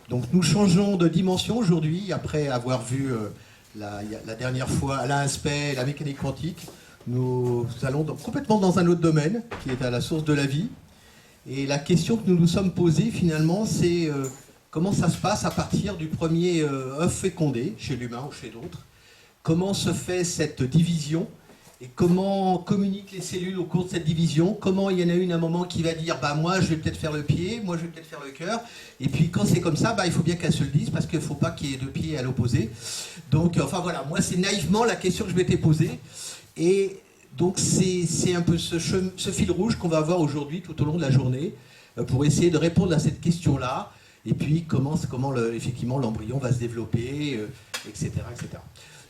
Donc nous changeons de dimension aujourd'hui, après avoir vu la dernière fois Alain Aspect, la mécanique quantique. Nous allons complètement dans un autre domaine, qui est à la source de la vie. Et la question que nous nous sommes posée finalement, c'est comment ça se passe à partir du premier œuf fécondé, chez l'humain ou chez d'autres. Comment se fait cette division et comment communiquent les cellules au cours de cette division. Comment il y en a une à un moment qui va dire bah, moi je vais peut-être faire le pied, moi je vais peut-être faire le cœur. Et puis quand c'est comme ça, bah, il faut bien qu'elle se le dise parce qu'il ne faut pas qu'il y ait deux pieds à l'opposé. Donc enfin voilà, moi c'est naïvement la question que je m'étais posée. Et donc c'est un peu ce fil rouge qu'on va avoir aujourd'hui tout au long de la journée pour essayer de répondre à cette question-là. Et puis comment effectivement l'embryon va se développer, etc., etc.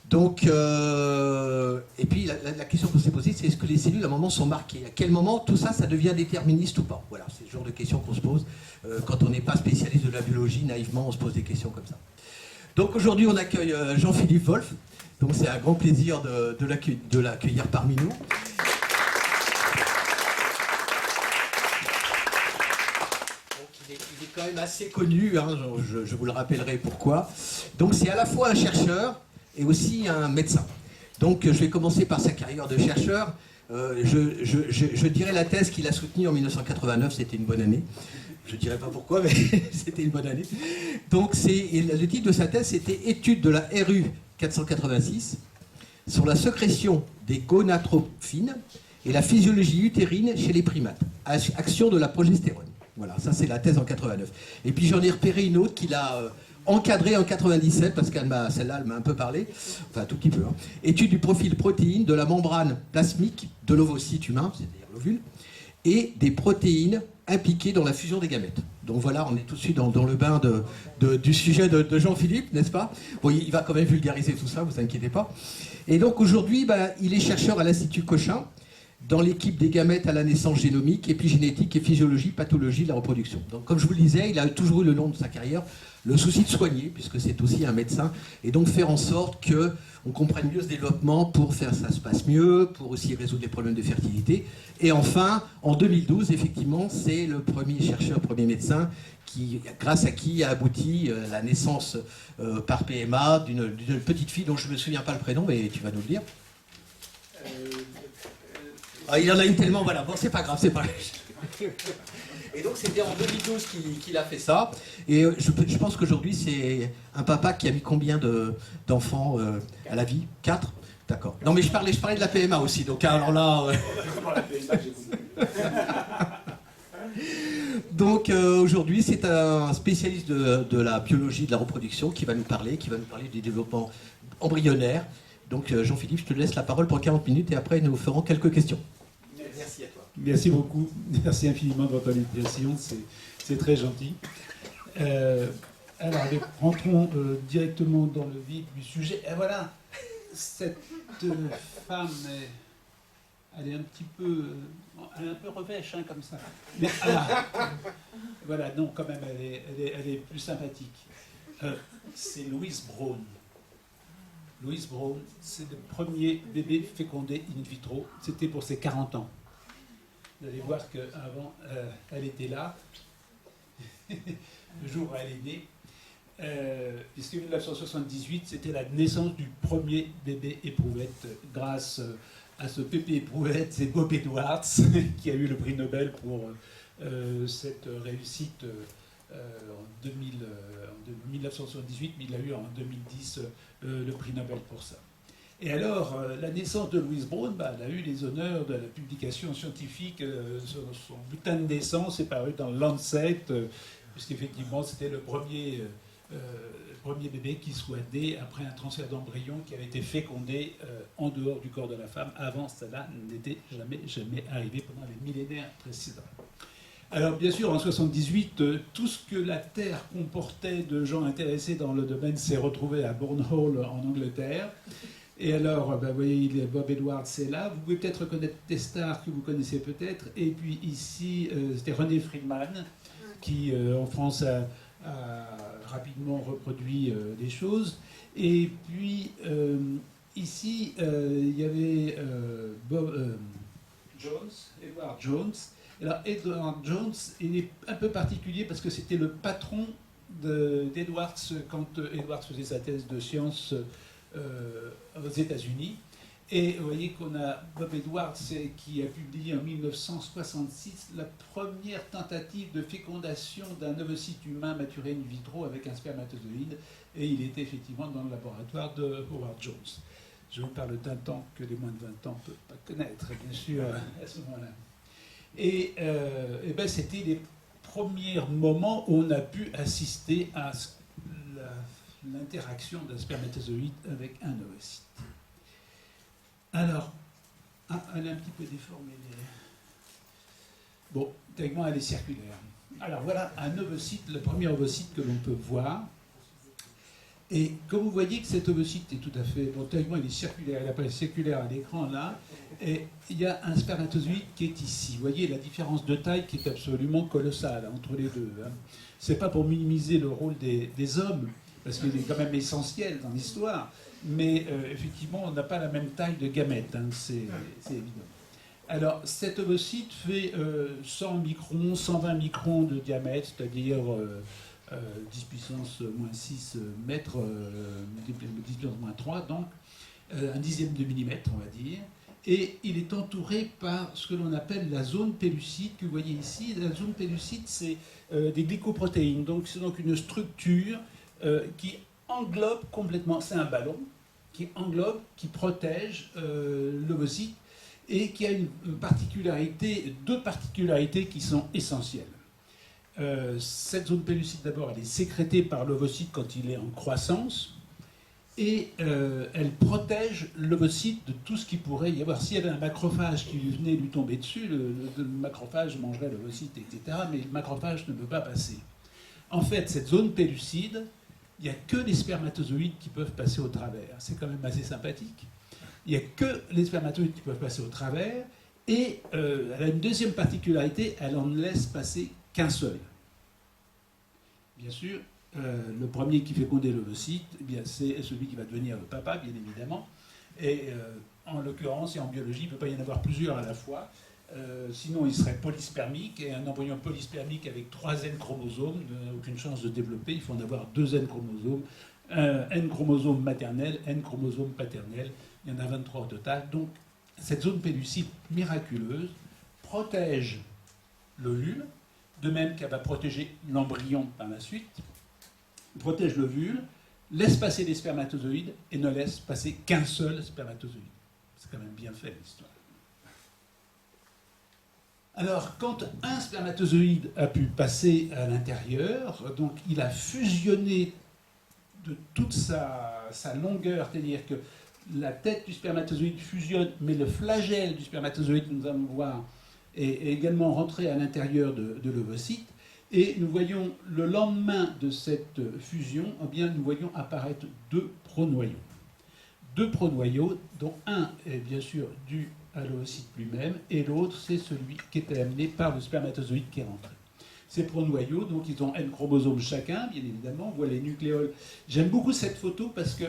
Donc, et puis la question qu'on s'est posée, c'est est-ce que les cellules à un moment sont marquées? À quel moment tout ça, ça devient déterministe ou pas? Voilà, c'est le genre de questions qu'on se pose. Quand on n'est pas spécialiste de la biologie, naïvement, on se pose des questions comme ça. Donc aujourd'hui, on accueille Jean-Philippe Wolf. Donc c'est un grand plaisir de l'accueillir parmi nous. Il est quand même assez connu, hein, je vous le rappellerai pourquoi. Donc c'est à la fois un chercheur et aussi un médecin. Donc je vais commencer par sa carrière de chercheur. Je dirais la thèse qu'il a soutenue en 1989, c'était une bonne année. Je ne dirais pas pourquoi, mais c'était une bonne année. Donc le titre de sa thèse, c'était « Étude de la RU 486 sur la sécrétion des gonadotrophines et la physiologie utérine chez les primates. Action de la progestérone ». Voilà, ça c'est la thèse en 89. Et puis j'en ai repéré une autre qu'il a encadrée en 97, parce que celle-là, elle m'a un peu parlé, enfin un tout petit peu. Hein. Étude du profil protéine de la membrane plasmique de l'ovocyte humain, c'est-à-dire l'ovule, et des protéines impliquées dans la fusion des gamètes. Donc voilà, on est tout de suite dans le bain du sujet de Jean-Philippe, n'est-ce pas? Bon, il va quand même vulgariser tout ça, vous inquiétez pas. Et donc aujourd'hui, il est chercheur à l'Institut Cochin, dans l'équipe des gamètes à la naissance génomique, épigénétique et physiologie, pathologie de la reproduction. Donc comme je vous le disais, il a toujours eu le long de sa carrière le souci de soigner, puisque c'est aussi un médecin, et donc faire en sorte qu'on comprenne mieux ce développement pour faire ça se passe mieux, pour aussi résoudre les problèmes de fertilité. Et enfin, en 2012, effectivement, c'est le premier chercheur, premier médecin, grâce à qui a abouti la naissance par PMA d'une petite fille dont je ne me souviens pas le prénom, mais tu vas nous le dire. Ah, il en a une tellement, voilà. Bon, c'est pas grave, c'est pas grave. Et donc, c'était en 2012 qu'il a fait ça. Et je pense qu'aujourd'hui, c'est un papa qui a mis combien d'enfants à la vie? 4? D'accord. Non, mais je parlais de la PMA aussi. Donc, alors là... Donc, aujourd'hui, c'est un spécialiste de la biologie de la reproduction qui va nous parler du développement embryonnaire. Donc, Jean-Philippe, je te laisse la parole pour 40 minutes et après, nous ferons quelques questions. Merci à toi. Merci beaucoup. Merci infiniment de votre invitation. C'est très gentil. Alors, rentrons directement dans le vif du sujet. Et voilà, cette femme, elle est un petit peu... Elle est un peu revêche, hein, comme ça. Mais, voilà, non, quand même, elle est plus sympathique. C'est Louise Braun. Louise Braun, c'est le premier bébé fécondé in vitro. C'était pour ses 40 ans. Vous allez voir qu'avant, elle était là, le jour où elle est née. Puisque 1978, c'était la naissance du premier bébé éprouvette, grâce à ce bébé éprouvette, c'est Bob Edwards, qui a eu le prix Nobel pour cette réussite en 1978, mais il a eu en 2010 le prix Nobel pour ça. Et alors, la naissance de Louise Braun, elle a eu les honneurs de la publication scientifique. Son bulletin de naissance est paru dans Lancet, puisqu'effectivement, c'était le premier bébé qui soit né après un transfert d'embryon qui avait été fécondé en dehors du corps de la femme. Avant, cela n'était jamais arrivé pendant les millénaires précédents. Alors, bien sûr, en 1978, tout ce que la Terre comportait de gens intéressés dans le domaine s'est retrouvé à Bourne-Hall, en Angleterre. Et alors, vous voyez, Bob Edwards est là. Vous pouvez peut-être reconnaître des stars que vous connaissez peut-être. Et puis ici, c'était René Friedman, qui en France a rapidement reproduit les choses. Et puis ici, il y avait Edward Jones. Alors Edward Jones, il est un peu particulier parce que c'était le patron d'Edwards quand Edwards faisait sa thèse de sciences aux États-Unis. Et vous voyez qu'on a Bob Edwards qui a publié en 1966 la première tentative de fécondation d'un ovocyte humain maturé in vitro avec un spermatozoïde. Et il était effectivement dans le laboratoire de Howard Jones. Je vous parle d'un temps que les moins de 20 ans ne peuvent pas connaître, bien sûr, à ce moment-là. Et ben, c'était les premiers moments où on a pu assister à l'interaction d'un spermatozoïde avec un ovocyte. Alors, elle est un petit peu déformée. Bon, techniquement, elle est circulaire. Alors voilà un ovocyte, le premier ovocyte que l'on peut voir. Et comme vous voyez que cet ovocyte est tout à fait... Bon, tellement il est circulaire, il apparaît circulaire à l'écran là, et il y a un spermatozoïde qui est ici. Vous voyez la différence de taille qui est absolument colossale entre les deux. Hein. C'est pas pour minimiser le rôle des hommes, parce qu'il est quand même essentiel dans l'histoire, mais effectivement, on n'a pas la même taille de gamètes, hein, c'est évident. Alors, cet ovocyte fait 100 microns, 120 microns de diamètre, c'est-à-dire... 10 puissance moins 6 mètres, 10 puissance moins 3, donc un dixième de millimètre, on va dire. Et il est entouré par ce que l'on appelle la zone pellucide, que vous voyez ici. La zone pellucide, c'est des glycoprotéines. Donc, c'est donc une structure qui englobe complètement, c'est un ballon, qui englobe, qui protège l'ovocyte et qui a une particularité, deux particularités qui sont essentielles. Cette zone pellucide, d'abord, elle est sécrétée par l'ovocyte quand il est en croissance et elle protège l'ovocyte de tout ce qui pourrait y avoir. S'il y avait un macrophage qui venait lui tomber dessus, le macrophage mangerait l'ovocyte, etc. Mais le macrophage ne peut pas passer. En fait, cette zone pellucide, il n'y a que les spermatozoïdes qui peuvent passer au travers. C'est quand même assez sympathique. Il n'y a que les spermatozoïdes qui peuvent passer au travers et elle a une deuxième particularité, elle en laisse passer qu'un seul. Bien sûr, le premier qui fécondait l'ovocyte, eh bien, c'est celui qui va devenir le papa, bien évidemment. Et en l'occurrence, et en biologie, il ne peut pas y en avoir plusieurs à la fois. Sinon, il serait polyspermique. Et un embryon polyspermique avec 3 N chromosomes n'a aucune chance de développer. Il faut en avoir 2 N chromosomes. N chromosomes maternels, N chromosomes paternels. Il y en a 23 au total. Donc, cette zone pellucide miraculeuse protège l'ovule, de même qu'elle va protéger l'embryon par la suite, protège l'ovule, laisse passer les spermatozoïdes et ne laisse passer qu'un seul spermatozoïde. C'est quand même bien fait l'histoire. Alors, quand un spermatozoïde a pu passer à l'intérieur, donc il a fusionné de toute sa longueur, c'est-à-dire que la tête du spermatozoïde fusionne, mais le flagelle du spermatozoïde, nous allons voir, est également rentré à l'intérieur de l'ovocyte. Et nous voyons, le lendemain de cette fusion, eh bien, nous voyons apparaître 2 pronoyaux. 2 pronoyaux, dont un est bien sûr dû à l'ovocyte lui-même, et l'autre, c'est celui qui était amené par le spermatozoïde qui est rentré. Ces pronoyaux, donc ils ont N chromosomes chacun, bien évidemment, on voit les nucléoles. J'aime beaucoup cette photo parce que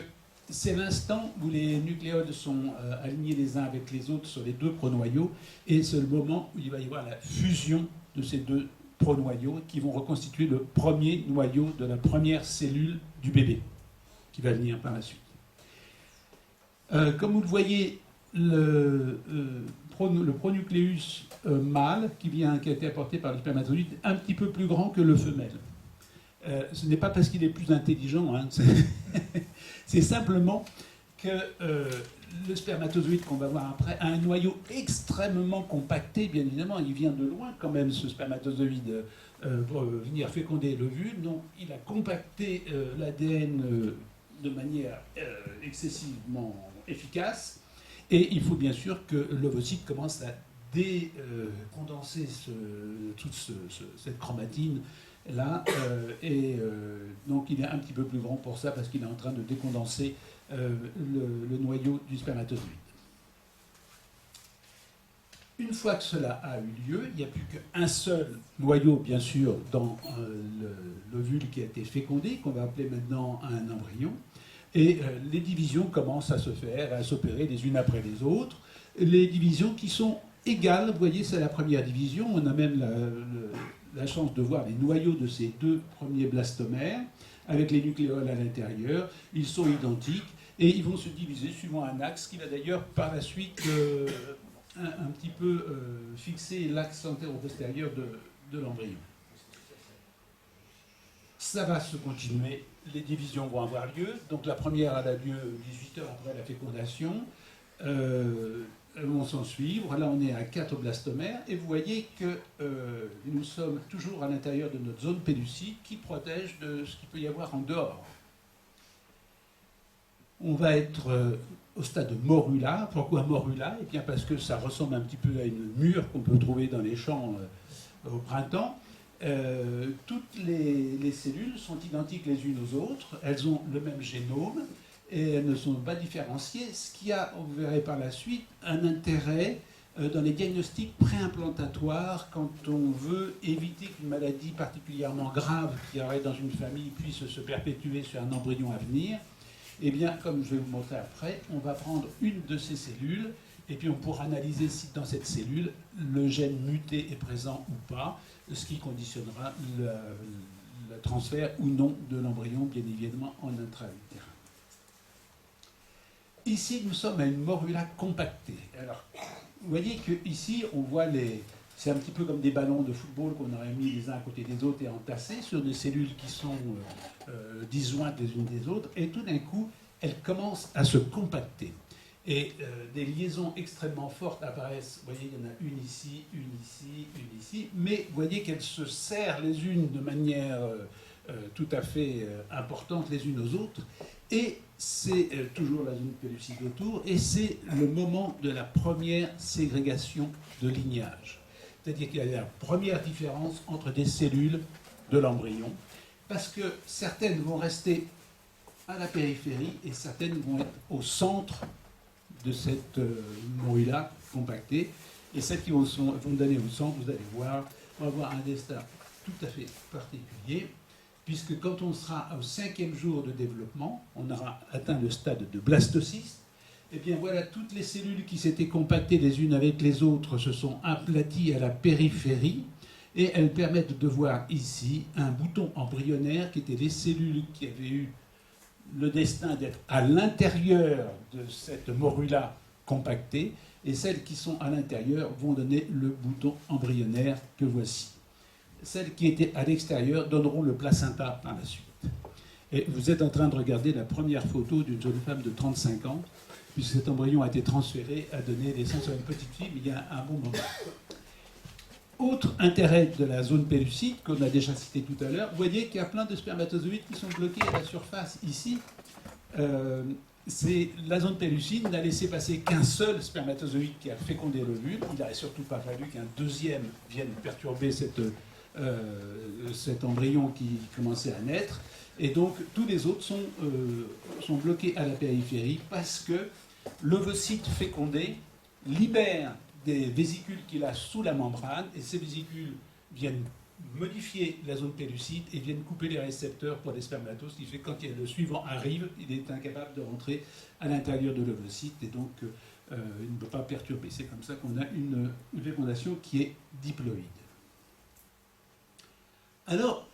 c'est l'instant où les nucléoles sont alignés les uns avec les autres sur les 2 pronoyaux, et c'est le moment où il va y avoir la fusion de ces 2 pronoyaux qui vont reconstituer le premier noyau de la première cellule du bébé, qui va venir par la suite. Comme vous le voyez, le pronucléus mâle, qui a été apporté par le spermatozoïde, est un petit peu plus grand que le femelle. Ce n'est pas parce qu'il est plus intelligent, hein, c'est simplement que le spermatozoïde qu'on va voir après a un noyau extrêmement compacté, bien évidemment. Il vient de loin quand même, ce spermatozoïde, pour venir féconder l'ovule. Donc il a compacté l'ADN de manière excessivement efficace. Et il faut bien sûr que l'ovocyte commence à décondenser toute cette chromatine là, donc il est un petit peu plus grand pour ça parce qu'il est en train de décondenser le noyau du spermatozoïde. Une fois que cela a eu lieu, il n'y a plus qu'un seul noyau, bien sûr, dans l'ovule qui a été fécondé, qu'on va appeler maintenant un embryon, et les divisions commencent à se faire, à s'opérer les unes après les autres. Les divisions qui sont égales, vous voyez, c'est la première division, on a même la chance de voir les noyaux de ces deux premiers blastomères, avec les nucléoles à l'intérieur. Ils sont identiques et ils vont se diviser suivant un axe qui va d'ailleurs par la suite un petit peu fixer l'axe antéro-postérieur de l'embryon. Ça va se continuer, les divisions vont avoir lieu. Donc la première a lieu 18 heures après la fécondation. Elles vont s'en suivre. Là, on est à 4 blastomères. Et vous voyez que nous sommes toujours à l'intérieur de notre zone pellucide qui protège de ce qu'il peut y avoir en dehors. On va être au stade de morula. Pourquoi morula? Eh bien parce que ça ressemble un petit peu à une mûre qu'on peut trouver dans les champs au printemps. Toutes les cellules sont identiques les unes aux autres. Elles ont le même génome. Et elles ne sont pas différenciées, ce qui a, vous verrez par la suite, un intérêt dans les diagnostics préimplantatoires quand on veut éviter qu'une maladie particulièrement grave qui aurait dans une famille puisse se perpétuer sur un embryon à venir. Eh bien, comme je vais vous montrer après, on va prendre une de ces cellules et puis on pourra analyser si dans cette cellule le gène muté est présent ou pas, ce qui conditionnera le transfert ou non de l'embryon, bien évidemment, en intra-utérin. Ici, nous sommes à une morula compactée. Alors, vous voyez qu'ici, on voit c'est un petit peu comme des ballons de football qu'on aurait mis les uns à côté des autres et entassés sur des cellules qui sont disjointes les unes des autres. Et tout d'un coup, elles commencent à se compacter. Et des liaisons extrêmement fortes apparaissent. Vous voyez, il y en a une ici, une ici, une ici. Mais vous voyez qu'elles se serrent les unes de manière tout à fait importante les unes aux autres. Et c'est toujours la zone pellucide autour, et c'est le moment de la première ségrégation de lignage. C'est-à-dire qu'il y a la première différence entre des cellules de l'embryon, parce que certaines vont rester à la périphérie et certaines vont être au centre de cette morula compactée. Et celles qui vont donner au centre, vous allez voir, vont avoir un destin tout à fait particulier, puisque quand on sera au 5e jour de développement, on aura atteint le stade de blastocyste, et bien voilà, toutes les cellules qui s'étaient compactées les unes avec les autres se sont aplaties à la périphérie, et elles permettent de voir ici un bouton embryonnaire qui étaient les cellules qui avaient eu le destin d'être à l'intérieur de cette morula compactée, et celles qui sont à l'intérieur vont donner le bouton embryonnaire que voici. Celles qui étaient à l'extérieur donneront le placenta par la suite. Et vous êtes en train de regarder la première photo d'une jeune femme de 35 ans, puisque cet embryon a été transféré, a donné naissance à une petite fille, mais il y a un bon moment. Autre intérêt de la zone pellucide, qu'on a déjà cité tout à l'heure, vous voyez qu'il y a plein de spermatozoïdes qui sont bloqués à la surface ici. La zone pellucide n'a laissé passer qu'un seul spermatozoïde qui a fécondé l'ovule. Il n'aurait surtout pas fallu qu'un deuxième vienne perturber cet embryon qui commençait à naître. Et donc, tous les autres sont bloqués à la périphérie parce que l'ovocyte fécondé libère des vésicules qu'il a sous la membrane, et ces vésicules viennent modifier la zone pellucide et viennent couper les récepteurs pour les spermatos, ce qui fait que quand le suivant arrive, il est incapable de rentrer à l'intérieur de l'ovocyte, et donc il ne peut pas perturber. C'est comme ça qu'on a une fécondation qui est diploïde. Alors,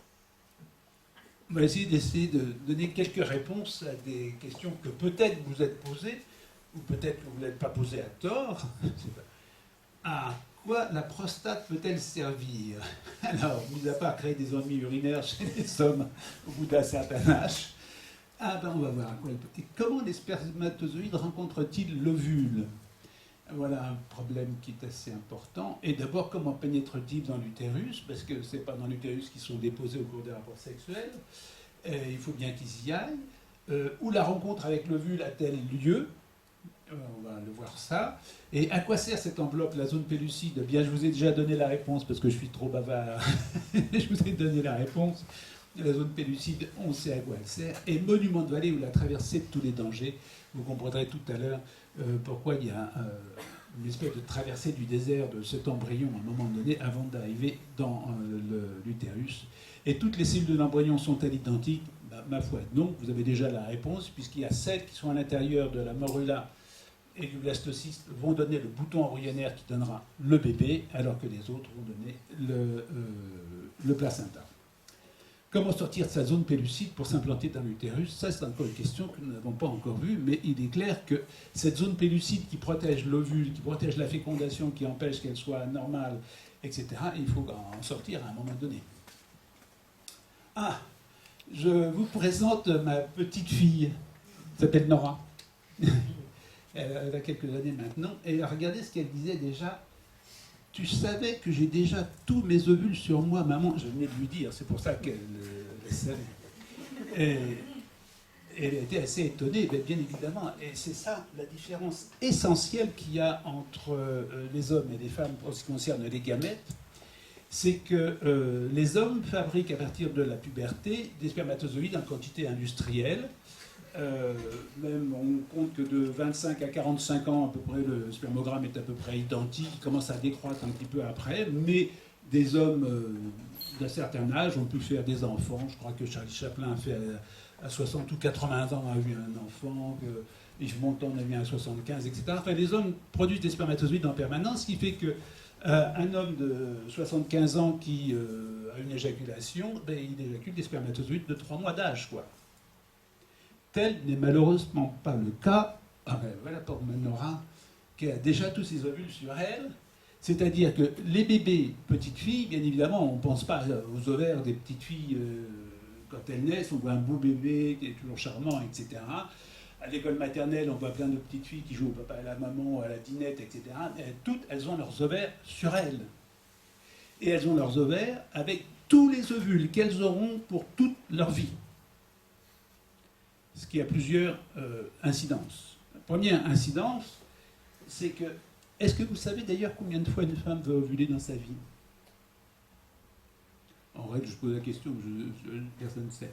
on va essayer de donner quelques réponses à des questions que peut-être vous êtes posées, ou peut-être que vous n'êtes pas posées à tort. À quoi la prostate peut-elle servir? Alors, mis à part créer des ennuis urinaires chez les hommes au bout d'un certain âge, on va voir à quoi elle peut. Et comment les spermatozoïdes rencontrent-ils l'ovule? Voilà un problème qui est assez important. Et d'abord, comment pénètrent-ils dans l'utérus? Parce que ce n'est pas dans l'utérus qu'ils sont déposés au cours des rapports sexuels. Il faut bien qu'ils y aillent. Où la rencontre avec l'ovule a-t-elle lieu? On va le voir ça. Et à quoi sert cette enveloppe, la zone pellucide? Eh bien, je vous ai déjà donné la réponse parce que je suis trop bavard. Je vous ai donné la réponse. La zone pellucide, on sait à quoi elle sert. Et monument de vallée, ou la traversée de tous les dangers. Vous comprendrez tout à l'heure pourquoi il y a une espèce de traversée du désert de cet embryon à un moment donné avant d'arriver dans l'utérus. Et toutes les cellules de l'embryon sont-elles identiques? Ma foi, non. Vous avez déjà la réponse, puisqu'il y a celles qui sont à l'intérieur de la morula et du blastocyste vont donner le bouton embryonnaire qui donnera le bébé, alors que les autres vont donner le placenta. Comment sortir de sa zone pellucide pour s'implanter dans l'utérus? Ça, c'est encore une question que nous n'avons pas encore vue, mais il est clair que cette zone pellucide qui protège l'ovule, qui protège la fécondation, qui empêche qu'elle soit normale, etc., il faut en sortir à un moment donné. Ah, je vous présente ma petite fille, elle s'appelle Nora. Elle a quelques années maintenant, et regardez ce qu'elle disait déjà. Tu savais que j'ai déjà tous mes ovules sur moi, maman. Je venais de lui dire, c'est pour ça qu'elle le savait. Et elle était assez étonnée, bien évidemment. Et c'est ça la différence essentielle qu'il y a entre les hommes et les femmes en ce qui concerne les gamètes. C'est que les hommes fabriquent à partir de la puberté des spermatozoïdes en quantité industrielle. Même on compte que de 25 à 45 ans, à peu près, le spermogramme est à peu près identique, il commence à décroître un petit peu après, mais des hommes d'un certain âge ont pu faire des enfants. Je crois que Charlie Chaplin a fait à 60 ou 80 ans a eu un enfant, que Yves Montand en a eu un à 75, etc. Enfin, les hommes produisent des spermatozoïdes en permanence, ce qui fait que un homme de 75 ans qui a une éjaculation, ben, il éjacule des spermatozoïdes de 3 mois d'âge, quoi. Tel n'est malheureusement pas le cas. Ah ben voilà pour Nora, qui a déjà tous ses ovules sur elle. C'est-à-dire que les bébés, petites filles, bien évidemment, on ne pense pas aux ovaires des petites filles quand elles naissent. On voit un beau bébé qui est toujours charmant, etc. À l'école maternelle, on voit plein de petites filles qui jouent au papa et à la maman, à la dinette, etc. Et toutes, elles ont leurs ovaires sur elles. Et elles ont leurs ovaires avec tous les ovules qu'elles auront pour toute leur vie. Ce qui a plusieurs incidences. La première incidence, c'est que, est-ce que vous savez d'ailleurs combien de fois une femme va ovuler dans sa vie? En règle, je pose la question, personne ne sait.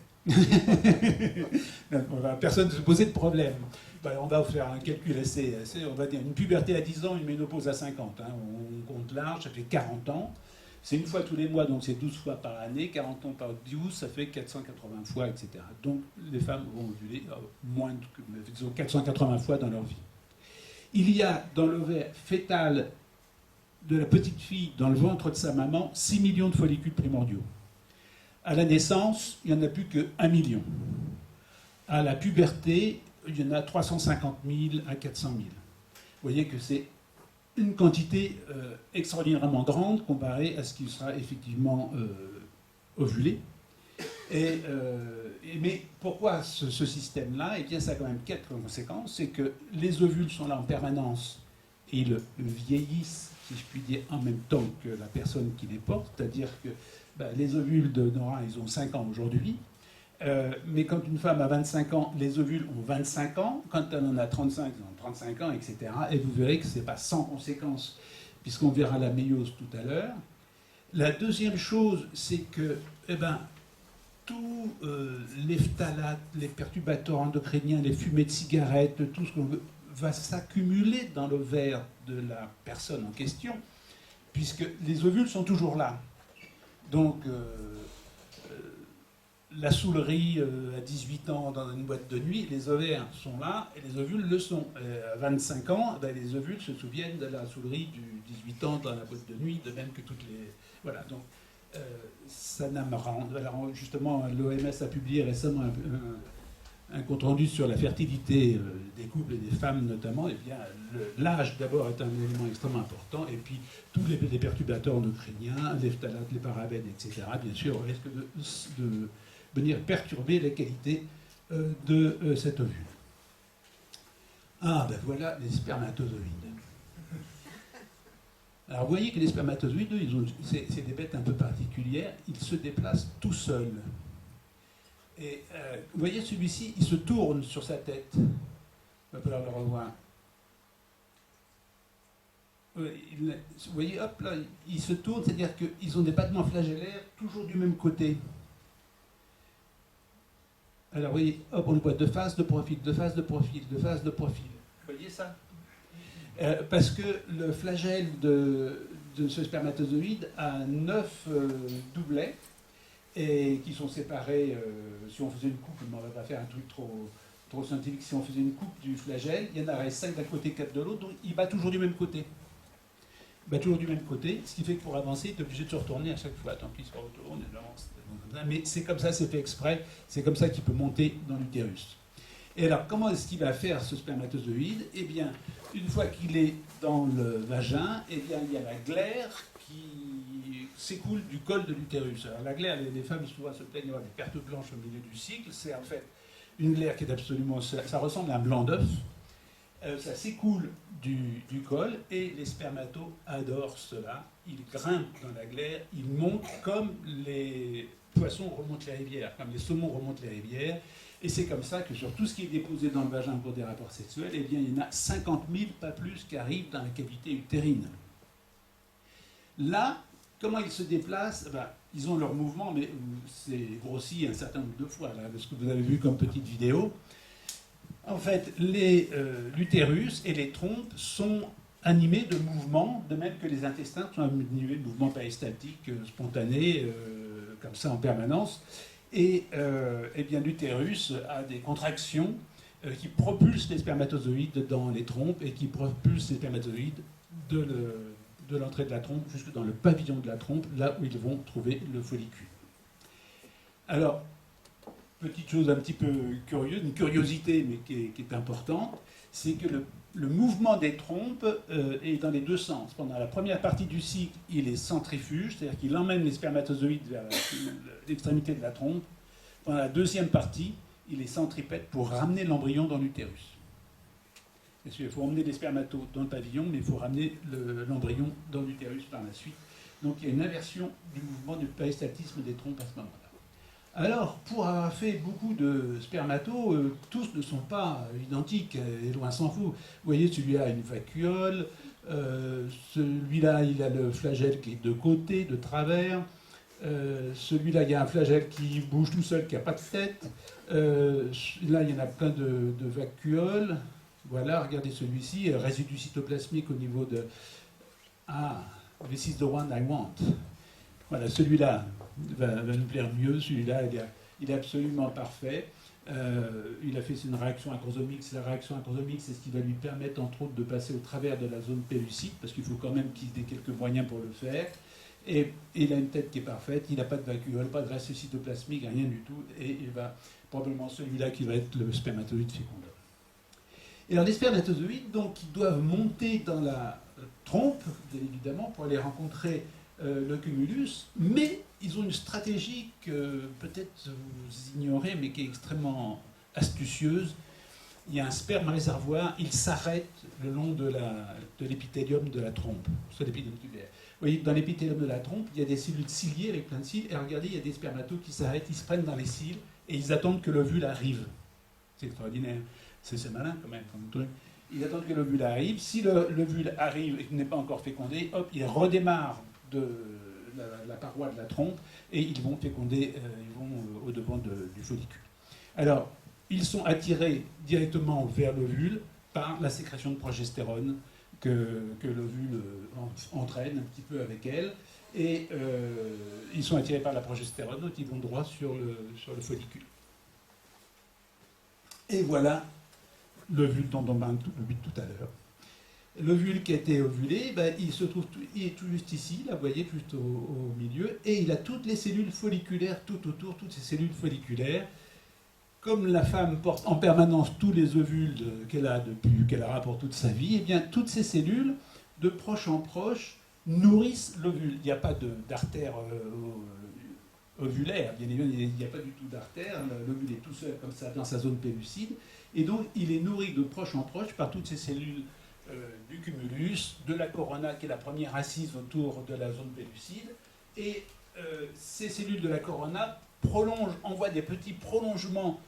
Personne ne se posait de problème. Ben, on va faire un calcul assez, on va dire une puberté à 10 ans, une ménopause à 50. Hein. On compte large, ça fait 40 ans. C'est une fois tous les mois, donc c'est 12 fois par année. 40 ans par 12, ça fait 480 fois, etc. Donc les femmes vont ovuler moins de 480 fois dans leur vie. Il y a dans l'ovaire fœtal de la petite fille, dans le ventre de sa maman, 6 millions de follicules primordiaux. À la naissance, il n'y en a plus que 1 million. À la puberté, il y en a 350 000 à 400 000. Vous voyez que c'est une quantité extraordinairement grande comparée à ce qui sera effectivement ovulé. Mais pourquoi ce système-là? Eh bien, ça a quand même quelques conséquences. C'est que les ovules sont là en permanence et ils vieillissent, si je puis dire, en même temps que la personne qui les porte. C'est-à-dire que les ovules de Nora, ils ont 5 ans aujourd'hui. Mais quand une femme a 25 ans, les ovules ont 25 ans. Quand elle en a 35, ils ont 35 ans, etc. Et vous verrez que ce n'est pas sans conséquence, puisqu'on verra la méiose tout à l'heure. La deuxième chose, c'est que tous les phtalates, les perturbateurs endocriniens, les fumées de cigarettes, tout ce qu'on veut, va s'accumuler dans l'ovaire de la personne en question, puisque les ovules sont toujours là. Donc, la soulerie à 18 ans dans une boîte de nuit, les ovaires sont là et les ovules le sont. À 25 ans, les ovules se souviennent de la soulerie du 18 ans dans la boîte de nuit, de même que toutes les... Voilà, donc ça n'a marrant. Alors, justement, l'OMS a publié récemment un compte-rendu sur la fertilité des couples et des femmes notamment. Et bien, l'âge d'abord est un élément extrêmement important, et puis tous les perturbateurs endocriniens, les phtalates, les parabènes, etc., bien sûr, risquent de venir perturber la qualité de cet ovule. Ah, ben voilà les spermatozoïdes. Alors, vous voyez que les spermatozoïdes, c'est des bêtes un peu particulières, ils se déplacent tout seuls. Et vous voyez, celui-ci, il se tourne sur sa tête. Il va falloir le revoir. Vous voyez, hop là, il se tourne, c'est-à-dire qu'ils ont des battements flagellaires toujours du même côté. Alors, vous voyez, hop, on le voit de face, de profil, de face, de profil, de face, de profil. Vous voyez ça? Parce que le flagelle de ce spermatozoïde a 9 doublets, et qui sont séparés, si on faisait une coupe, on ne va pas faire un truc trop trop scientifique, si on faisait une coupe du flagelle, il y en aurait 5 d'un côté, 4 de l'autre, donc il bat toujours du même côté. Il bat toujours du même côté, ce qui fait que pour avancer, il est obligé de se retourner à chaque fois. Tant qu'il se retourne, il avance. Mais c'est comme ça, c'est fait exprès, c'est comme ça qu'il peut monter dans l'utérus. Et alors, comment est-ce qu'il va faire ce spermatozoïde? Eh bien, une fois qu'il est dans le vagin, eh bien, il y a la glaire qui s'écoule du col de l'utérus. Alors, la glaire, les femmes souvent se plaignent d'avoir des pertes blanches au milieu du cycle. C'est en fait une glaire qui est absolument... Ça ressemble à un blanc d'œuf. Ça s'écoule du col et les spermatos adorent cela. Ils grimpent dans la glaire, ils montent comme les poissons remontent les rivières, comme les saumons remontent les rivières. Et c'est comme ça que sur tout ce qui est déposé dans le vagin pour des rapports sexuels, eh bien, il y en a 50 000, pas plus, qui arrivent dans la cavité utérine. Là, comment ils se déplacent? Ils ont leur mouvement, mais c'est grossi un certain nombre de fois, là, de ce que vous avez vu comme petite vidéo. En fait, l'utérus et les trompes sont animés de mouvements, de même que les intestins sont animés de mouvements péristatiques spontanés, comme ça en permanence. Et eh bien, l'utérus a des contractions qui propulsent les spermatozoïdes dans les trompes et qui propulsent les spermatozoïdes de l'entrée de la trompe jusque dans le pavillon de la trompe, là où ils vont trouver le follicule. Alors, petite chose un petit peu curieuse, une curiosité mais qui est importante, c'est que le mouvement des trompes est dans les deux sens. Pendant la première partie du cycle, il est centrifuge, c'est-à-dire qu'il emmène les spermatozoïdes vers l'extrémité de la trompe. Pendant la deuxième partie, il est centripète pour ramener l'embryon dans l'utérus. Bien sûr, il faut emmener les spermatos dans le pavillon, mais il faut ramener l'embryon dans l'utérus par la suite. Donc il y a une inversion du mouvement du péristatisme des trompes à ce moment-là. Alors, pour avoir fait beaucoup de spermatos, tous ne sont pas identiques, et loin s'en faut. Vous voyez, celui-là a une vacuole, celui-là, il a le flagelle qui est de côté, de travers, celui-là, il y a un flagelle qui bouge tout seul, qui n'a pas de tête, là, il y en a plein de vacuoles. Voilà, regardez celui-ci, résidu cytoplasmique au niveau de... Ah, this is the one I want. Voilà, celui-là va nous plaire mieux. Celui-là, il est absolument parfait. Il a fait une réaction acrosomique. La réaction acrosomique, c'est ce qui va lui permettre, entre autres, de passer au travers de la zone pellucide, parce qu'il faut quand même qu'il ait quelques moyens pour le faire. Et il a une tête qui est parfaite. Il n'a pas de vacuole, pas de reste cytoplasmique, rien du tout. Et il va probablement celui-là qui va être le spermatozoïde fécondant. Et alors, les spermatozoïdes, donc, ils doivent monter dans la trompe, évidemment, pour aller rencontrer le cumulus, mais ils ont une stratégie que peut-être vous ignorez, mais qui est extrêmement astucieuse. Il y a un sperme réservoir, il s'arrête le long de l'épithélium de la trompe, sur l'épithélium tubulaire. Vous voyez, dans l'épithélium de la trompe, il y a des cellules ciliées avec plein de cils, et regardez, il y a des spermatos qui s'arrêtent, ils se prennent dans les cils, et ils attendent que l'ovule arrive. C'est extraordinaire, c'est malin quand même, comme truc. Ils attendent que l'ovule arrive. Si l'ovule arrive et qu'il n'est pas encore fécondé, hop, il redémarre de la paroi de la trompe et ils vont féconder, ils vont au-devant du follicule. Alors, ils sont attirés directement vers l'ovule par la sécrétion de progestérone que l'ovule entraîne un petit peu avec elle. Et ils sont attirés par la progestérone, donc ils vont droit sur le follicule. Et voilà l'ovule dont on parle depuis tout à l'heure. L'ovule qui a été ovulé, il se trouve, il est tout juste ici, là, vous voyez, tout au milieu, et il a toutes les cellules folliculaires tout autour, toutes ces cellules folliculaires. Comme la femme porte en permanence tous les ovules qu'elle aura pour toute sa vie, et bien toutes ces cellules, de proche en proche, nourrissent l'ovule. Il n'y a pas d'artère ovulaire, bien évidemment, il n'y a pas du tout d'artère, l'ovule est tout seul comme ça dans sa zone pellucide, et donc il est nourri de proche en proche par toutes ces cellules du cumulus, de la corona qui est la première assise autour de la zone pellucide, et ces cellules de la corona envoient des petits prolongements